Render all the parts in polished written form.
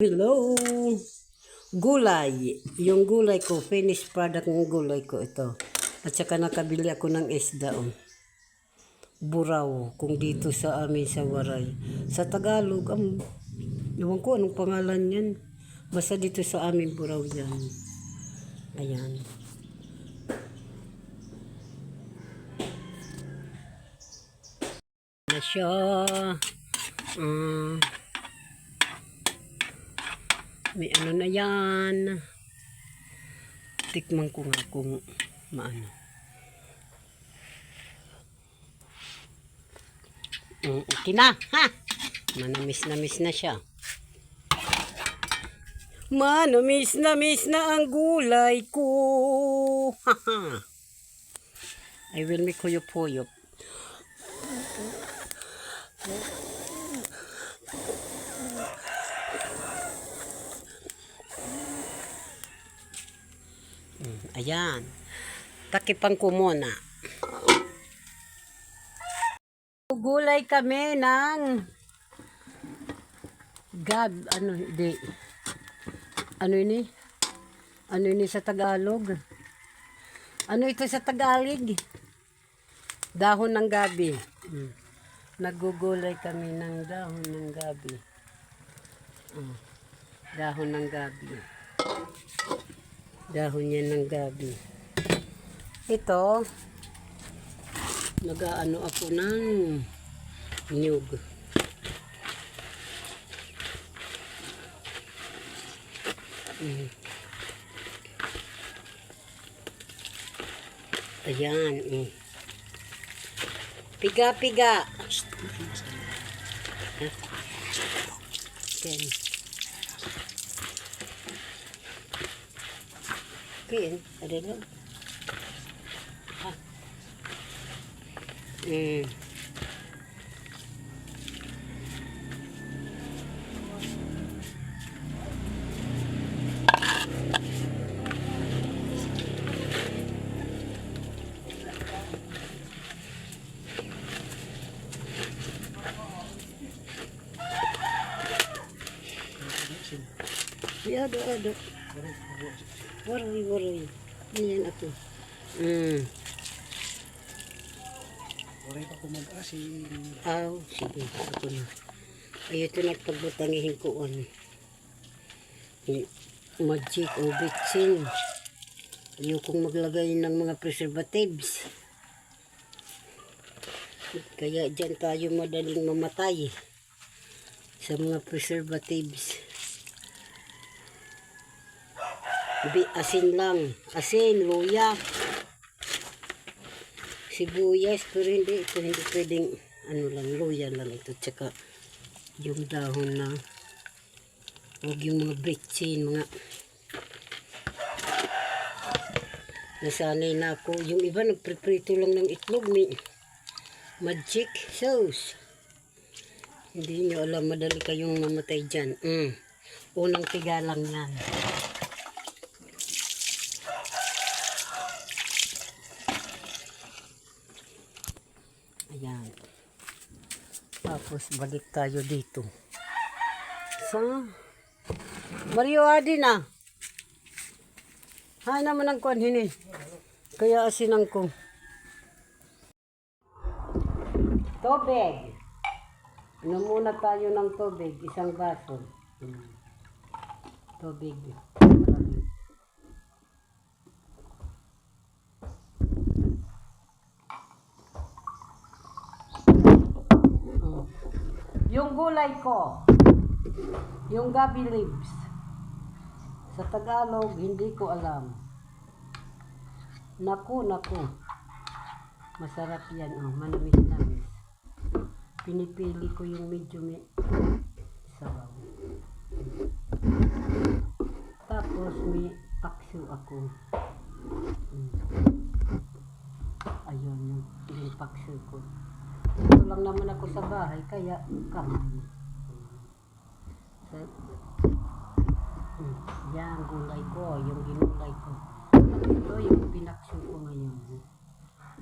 Hello! Gulay. Yung gulay ko, finished product ng gulay ko ito. At saka nakabili ako ng isda. Buraw. Kung dito sa amin sa Waray. Sa Tagalog, ewan ko anong pangalan yan. Basta dito sa amin, buraw yan. Ayan. Na siya. May ano na yan. Tikman ko nga kung maano. Okay na. Ha! Manamis na siya. Manamis na ang gulay ko. Haha. I will make huyop-huyop. Ayan. Takipan ko muna. Gulay kami ng ano ini sa Tagalog? Ano ito sa Tagalog? Dahon ng gabi. Nagugulay kami ng dahon ng gabi. Dahon ng gabi. Dahon yan ng gabi. Ito, nag-aano ako ng niyog. Ayan. Piga-piga. Ayan. Ayan. Ada lang. Ada. Waray. Ayan ako. Waray pa kumag-asin. Sige. Ako na. Ay, ito na pagbutangihin ko. Magic o bitsin. Ayokong maglagay ng mga preservatives. Kaya dyan tayo madaling mamatay sa mga preservatives. Asin lang. Asin, luya, sibuyas. Pero hindi pwedeng luya lang ito. Tsaka yung dahon na huwag yung mga bitsin, mga nasanay na ako. Yung iba nagpriprito lang ng itlog, may magic sauce. Hindi nyo alam, madali kayong mamatay dyan. Unang tiga lang yan. Ayan. Tapos balik tayo dito. Sa Mario Adi na. Hay naman ang kuwan hini. Kaya asinan ko. Tubig. Ano muna tayo ng tubig? Isang baso. Tubig. Yung gulay ko, yung gabi leaves, sa Tagalog, hindi ko alam. Naku. Masarap yan, manamis. Pinipili ko yung medyo may sabaw. Tapos may paksu ako. Ayun, yung paksu ko. Ito lang naman ako sa bahay, kaya kamay. Yan, gulay ko, yung ginulay ko. Ito yung pinaksu ko ngayon.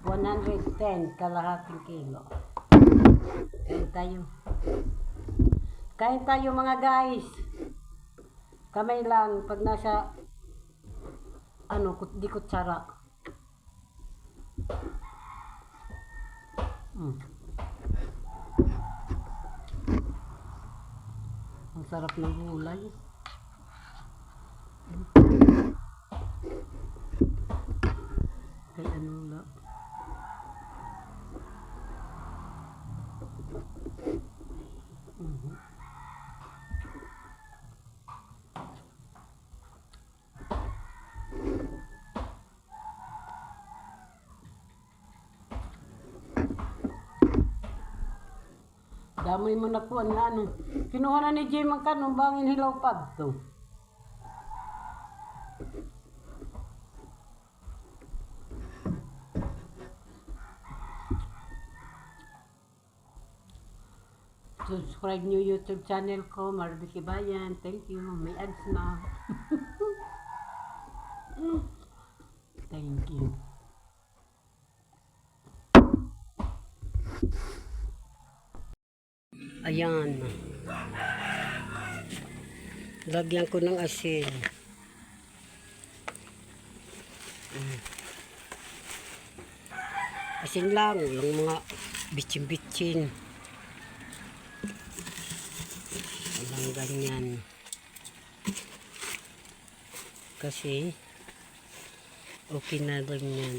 110, kalahating kilo. Kain tayo mga guys. Kamay lang pag nasa di kutsara. Ang sarap ng gulay. Kay ano lang. Damoy mo na po ang ano. Kinuha na ni Jim ang kanong bangin hilaw pag to. Subscribe nyo YouTube channel ko, Marby Kibayan. Thank you. May ads na. Thank you. Ayan. Lagyan ko ng asin. Asin lang. Walang mga bitchin-bitchin. Walang ganyan. Kasi okay na rin yan.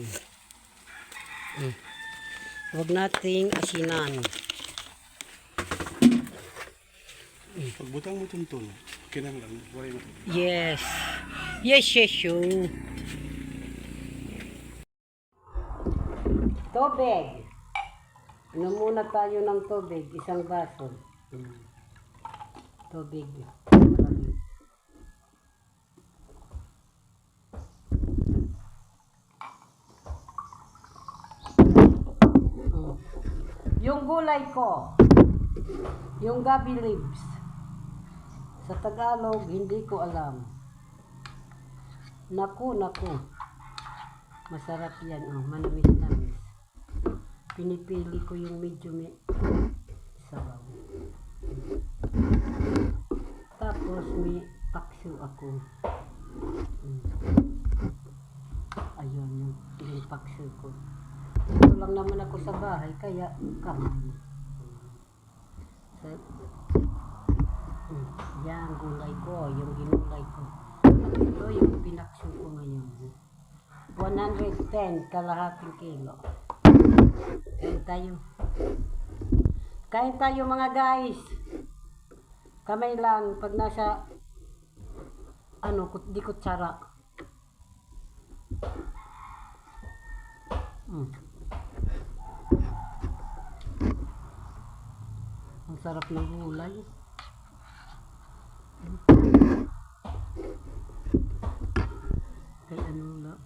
Huwag nating asinan. Pagbutang mo tuntun, kinang lang, wala na. Yes. Yes, yes, you. Tubig. Ano muna tayo ng tubig? Isang baso. Tubig. Yung gulay ko, yung gabi leaves, sa Tagalog, hindi ko alam. Naku. Masarap yan, manamis-namis. Pinipili ko yung medyo may sabaw. Tapos may pakso ako. Ayun, yung pakso ko. Ito lang naman ako sa bahay, kaya kamay. Yan, gulay ko, yung ginulay ko. Ito yung pinakso ko ngayon. 110, kalahating kilo. Kain tayo mga guys. Kamay lang pag nasa di kutsara. Ang sarap ng gulay. Kay ano lang.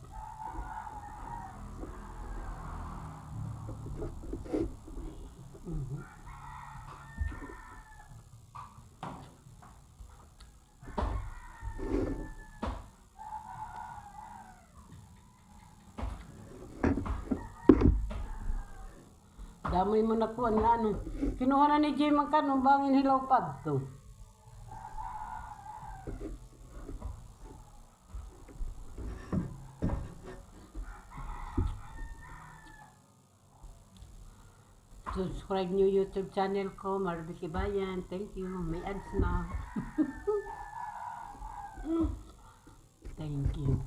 Damoy mo na po ang ano. Kinuha na ni Jim ang kanong bangin hilaw pag to. Subscribe nyo YouTube channel ko, Marby Kibayan. Thank you. May ads na. Thank you.